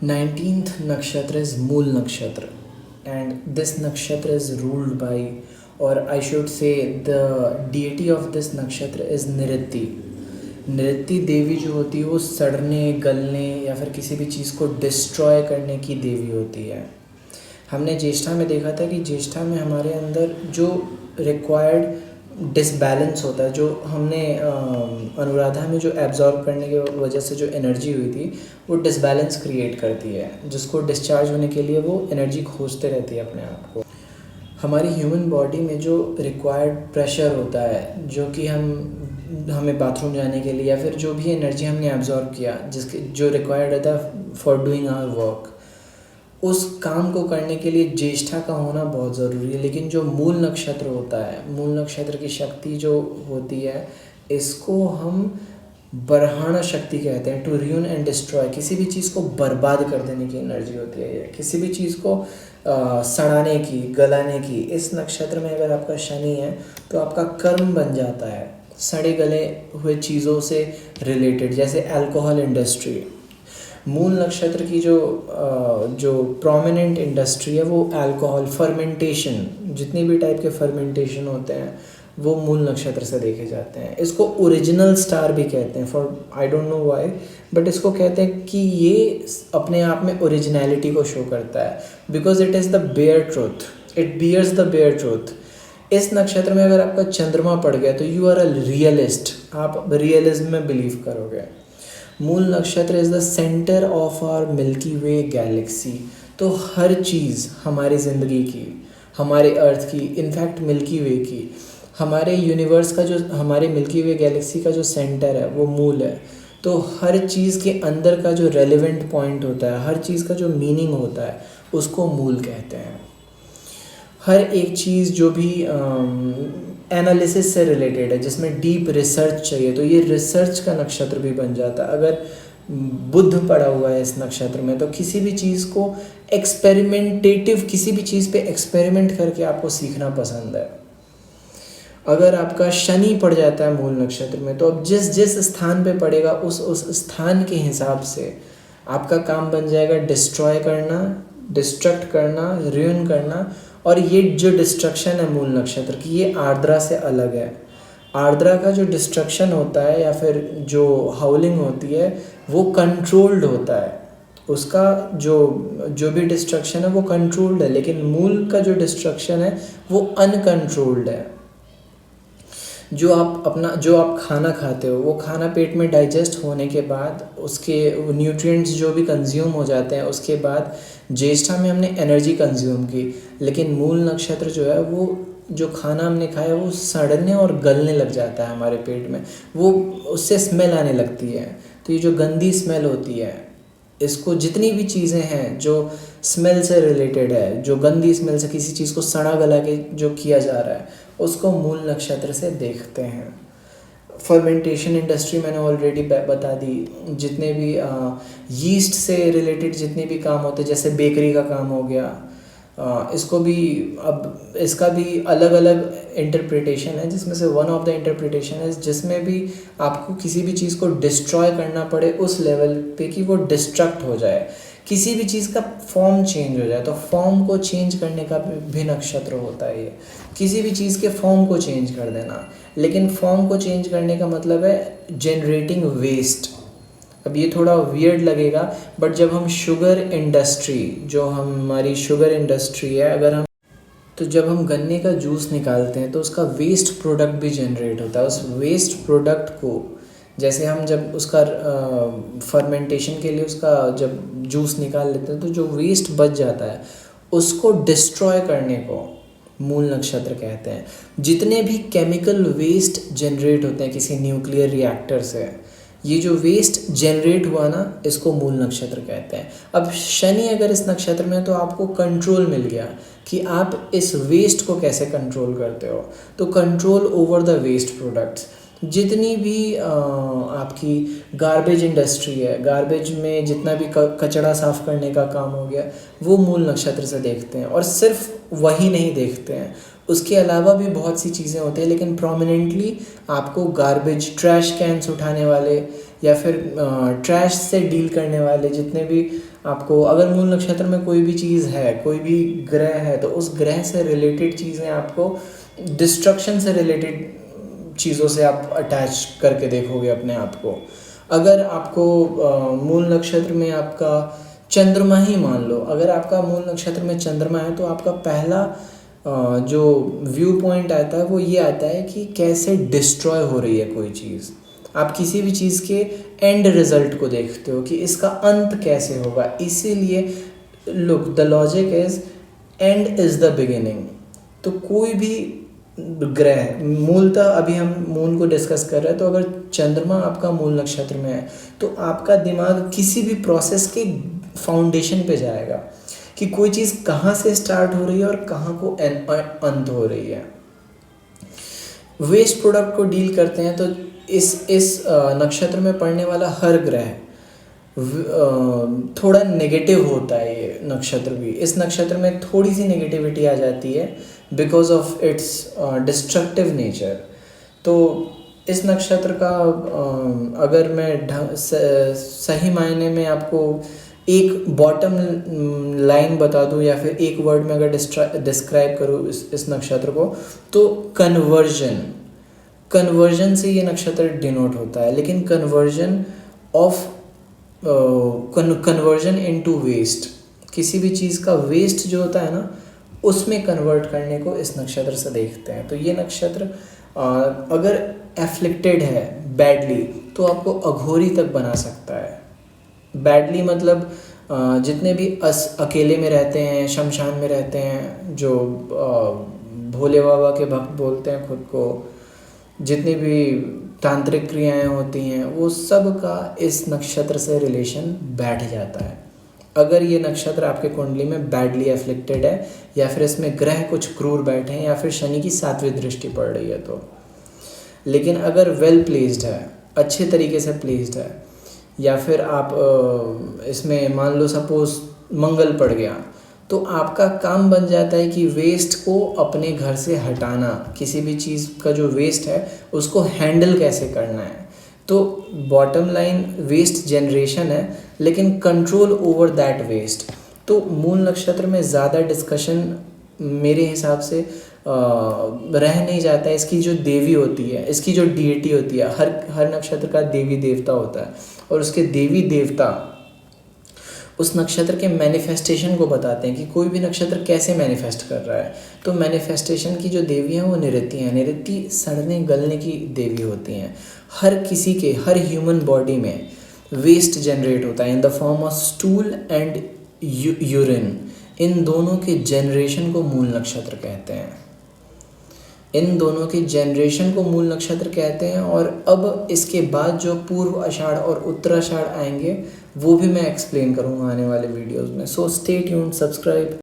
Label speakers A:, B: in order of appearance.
A: 19th nakshatra is Mool nakshatra, and this nakshatra is ruled by, or I should say, the deity of this nakshatra is Nritti. नृत्ति देवी जो होती है वो सड़ने गलने या फिर किसी भी चीज़ को डिस्ट्रॉय करने की देवी होती है। हमने ज्येष्ठा में देखा था कि ज्येष्ठा में हमारे अंदर जो रिक्वायर्ड डिसबैलेंस होता है, जो हमने अनुराधा में जो एब्जॉर्ब करने की वजह से जो एनर्जी हुई थी वो डिसबैलेंस क्रिएट करती है, जिसको डिस्चार्ज होने के लिए वो एनर्जी खोजते रहती है अपने आप को। हमारी ह्यूमन बॉडी में जो रिक्वायर्ड प्रेशर होता है, जो कि हमें बाथरूम जाने के लिए या फिर जो भी एनर्जी हमने एब्जॉर्ब किया, जिसके जो रिक्वायर्ड रहता है फॉर डूइंग आवर वर्क, उस काम को करने के लिए ज्येष्ठा का होना बहुत ज़रूरी है। लेकिन जो मूल नक्षत्र होता है, मूल नक्षत्र की शक्ति जो होती है, इसको हम बरहाना शक्ति कहते हैं। टू रियून एंड डिस्ट्रॉय, किसी भी चीज़ को बर्बाद कर देने की एनर्जी होती है ये, किसी भी चीज़ को सड़ाने की, गलाने की। इस नक्षत्र में अगर आपका शनि है तो आपका कर्म बन जाता है सड़े गले हुए चीज़ों से रिलेटेड, जैसे अल्कोहल इंडस्ट्री। मूल नक्षत्र की जो प्रोमिनेंट इंडस्ट्री है वो अल्कोहल, फर्मेंटेशन, जितनी भी टाइप के फर्मेंटेशन होते हैं वो मूल नक्षत्र से देखे जाते हैं। इसको ओरिजिनल स्टार भी कहते हैं, for I don't know why, but इसको कहते हैं कि ये अपने आप में ओरिजिनलिटी को शो करता है, because it is the bare truth, it bears the bare truth. इस नक्षत्र में अगर आपका चंद्रमा पड़ गया तो यू आर अ रियलिस्ट, आप रियलिज्म में बिलीव करोगे। मूल नक्षत्र is the centre of our Milky Way galaxy. तो हर चीज़ हमारी ज़िंदगी की, हमारे अर्थ की, इनफैक्ट मिल्की वे की, हमारे यूनिवर्स का जो, हमारे मिल्की वे गैलेक्सी का जो सेंटर है वो मूल है। तो हर चीज़ के अंदर का जो रेलेवेंट पॉइंट होता है, हर चीज़ का जो मीनिंग होता है, उसको मूल कहते हैं। हर एक चीज़ जो भी एनालिसिस से रिलेटेड है, जिसमें डीप रिसर्च चाहिए, तो ये रिसर्च का नक्षत्र भी बन जाता है। अगर बुध पड़ा हुआ है इस नक्षत्र में तो किसी भी चीज़ को एक्सपेरिमेंटेटिव, किसी भी चीज़ पे एक्सपेरिमेंट करके आपको सीखना पसंद है। अगर आपका शनि पड़ जाता है मूल नक्षत्र में तो अब जिस जिस स्थान पे पड़ेगा उस स्थान के हिसाब से आपका काम बन जाएगा डिस्ट्रॉय करना, डिस्ट्रक्ट करना, रुइन करना। और ये जो डिस्ट्रक्शन है मूल नक्षत्र की, ये आर्द्रा से अलग है। आर्द्रा का जो डिस्ट्रक्शन होता है या फिर जो हाउलिंग होती है वो कंट्रोल्ड होता है, उसका जो भी डिस्ट्रक्शन है वो कंट्रोल्ड है। लेकिन मूल का जो डिस्ट्रक्शन है वो अनकंट्रोल्ड है। जो आप खाना खाते हो, वो खाना पेट में डाइजेस्ट होने के बाद उसके न्यूट्रिएंट्स जो भी कंज्यूम हो जाते हैं, उसके बाद ज्येष्ठा में हमने एनर्जी कंज्यूम की। लेकिन मूल नक्षत्र जो है वो जो खाना हमने खाया वो सड़ने और गलने लग जाता है हमारे पेट में, वो उससे स्मेल आने लगती है। तो ये जो गंदी स्मेल होती है, इसको जितनी भी चीज़ें हैं जो स्मेल से रिलेटेड है, जो गंदी स्मेल से किसी चीज़ को सड़ा गला के जो किया जा रहा है, उसको मूल नक्षत्र से देखते हैं। फर्मेंटेशन इंडस्ट्री मैंने ऑलरेडी बता दी। जितने भी यीस्ट से रिलेटेड जितने भी काम होते हैं, जैसे बेकरी का काम हो गया, इसको भी अब इसका भी अलग अलग इंटरप्रिटेशन है, जिसमें से वन ऑफ द इंटरप्रिटेशन है जिसमें भी आपको किसी भी चीज़ को डिस्ट्रॉय करना पड़े उस लेवल पे कि वो डिस्ट्रक्ट हो जाए, किसी भी चीज़ का फॉर्म चेंज हो जाए। तो फॉर्म को चेंज करने का भी नक्षत्र होता है ये, किसी भी चीज़ के फॉर्म को चेंज कर देना। लेकिन फॉर्म को चेंज करने का मतलब है जनरेटिंग वेस्ट। अब ये थोड़ा वियर्ड लगेगा, बट जब हम शुगर इंडस्ट्री, जो हमारी शुगर इंडस्ट्री है, जब हम गन्ने का जूस निकालते हैं तो उसका वेस्ट प्रोडक्ट भी जनरेट होता है। उस वेस्ट प्रोडक्ट को जैसे हम जब उसका फर्मेंटेशन के लिए उसका जब जूस निकाल लेते हैं तो जो वेस्ट बच जाता है उसको डिस्ट्रॉय करने को मूल नक्षत्र कहते हैं। जितने भी केमिकल वेस्ट जनरेट होते हैं किसी न्यूक्लियर रिएक्टर से, ये जो वेस्ट जनरेट हुआ ना, इसको मूल नक्षत्र कहते हैं। अब शनि अगर इस नक्षत्र में है तो आपको कंट्रोल मिल गया कि आप इस वेस्ट को कैसे कंट्रोल करते हो। तो control over the waste products, जितनी भी आपकी गार्बेज इंडस्ट्री है, गार्बेज में जितना भी कचरा साफ़ करने का काम हो गया, वो मूल नक्षत्र से देखते हैं। और सिर्फ वही नहीं देखते हैं, उसके अलावा भी बहुत सी चीज़ें होती हैं, लेकिन प्रोमिनेंटली आपको गार्बेज, ट्रैश कैंस उठाने वाले या फिर ट्रैश से डील करने वाले जितने भी आपको, अगर मूल नक्षत्र में कोई भी चीज़ है, कोई भी ग्रह है, तो उस ग्रह से रिलेटेड चीज़ें आपको डिस्ट्रक्शन से रिलेटेड चीज़ों से आप अटैच करके देखोगे अपने आप को। अगर आपको मूल नक्षत्र में आपका चंद्रमा ही मान लो, अगर आपका मूल नक्षत्र में चंद्रमा है तो आपका पहला जो व्यू पॉइंट आता है वो ये आता है कि कैसे डिस्ट्रॉय हो रही है कोई चीज़। आप किसी भी चीज़ के एंड रिजल्ट को देखते हो कि इसका अंत कैसे होगा। इसीलिए look, the logic is and is the beginning. तो कोई भी ग्रह, मूलतः अभी हम मून को डिस्कस कर रहे हैं, तो अगर चंद्रमा आपका मूल नक्षत्र में है तो आपका दिमाग किसी भी प्रोसेस के फाउंडेशन पे जाएगा कि कोई चीज़ कहाँ से स्टार्ट हो रही है और कहाँ को अंत हो रही है। वेस्ट प्रोडक्ट को डील करते हैं तो इस नक्षत्र में पड़ने वाला हर ग्रह थोड़ा नेगेटिव होता है। ये नक्षत्र भी, इस नक्षत्र में थोड़ी सी नेगेटिविटी आ जाती है because of its destructive nature. तो इस नक्षत्र का अगर मैं सही मायने में आपको एक बॉटम लाइन बता दूं या फिर एक वर्ड में अगर डिस्क्राइब करूँ इस नक्षत्र को, तो कन्वर्जन से ये नक्षत्र डिनोट होता है। लेकिन कन्वर्जन इनटू वेस्ट, किसी भी चीज़ का वेस्ट जो होता है ना, उसमें कन्वर्ट करने को इस नक्षत्र से देखते हैं। तो ये नक्षत्र अगर एफ्लिक्टेड है बैडली तो आपको अघोरी तक बना सकता है। बैडली मतलब जितने भी अकेले में रहते हैं, शमशान में रहते हैं, जो भोले बाबा के भक्त बोलते हैं खुद को, जितनी भी तांत्रिक क्रियाएं होती हैं, वो सब का इस नक्षत्र से रिलेशन बैठ जाता है। अगर ये नक्षत्र आपके कुंडली में बैडली एफ्लिक्टेड है या फिर इसमें ग्रह कुछ क्रूर बैठे हैं या फिर शनि की 7वीं दृष्टि पड़ रही है तो। लेकिन अगर वेल प्लेस्ड है, अच्छे तरीके से प्लेस्ड है, या फिर आप इसमें मान लो सपोज मंगल पड़ गया, तो आपका काम बन जाता है कि वेस्ट को अपने घर से हटाना। किसी भी चीज़ का जो वेस्ट है उसको हैंडल कैसे करना है। तो बॉटम लाइन वेस्ट जनरेशन है, लेकिन कंट्रोल ओवर दैट वेस्ट। तो मूल नक्षत्र में ज़्यादा डिस्कशन मेरे हिसाब से रह नहीं जाता है। इसकी जो देवी होती है, इसकी जो डीएटी होती है, हर नक्षत्र का देवी देवता होता है और उसके देवी देवता उस नक्षत्र के मैनिफेस्टेशन को बताते हैं कि कोई भी नक्षत्र कैसे मैनिफेस्ट कर रहा है। तो मैनिफेस्टेशन की जो देवी हैं वो निरृति हैं। निरृति सड़ने गलने की देवी होती हैं। हर ह्यूमन बॉडी में वेस्ट जनरेट होता है in the form of stool and urine. इन दोनों के जनरेशन को मूल नक्षत्र कहते हैं। इन दोनों की जनरेशन को मूल नक्षत्र कहते हैं। और अब इसके बाद जो पूर्व आषाढ़ और उत्तराषाढ़ आएंगे वो भी मैं एक्सप्लेन करूँगा आने वाले वीडियोस में। So stay tuned, subscribe.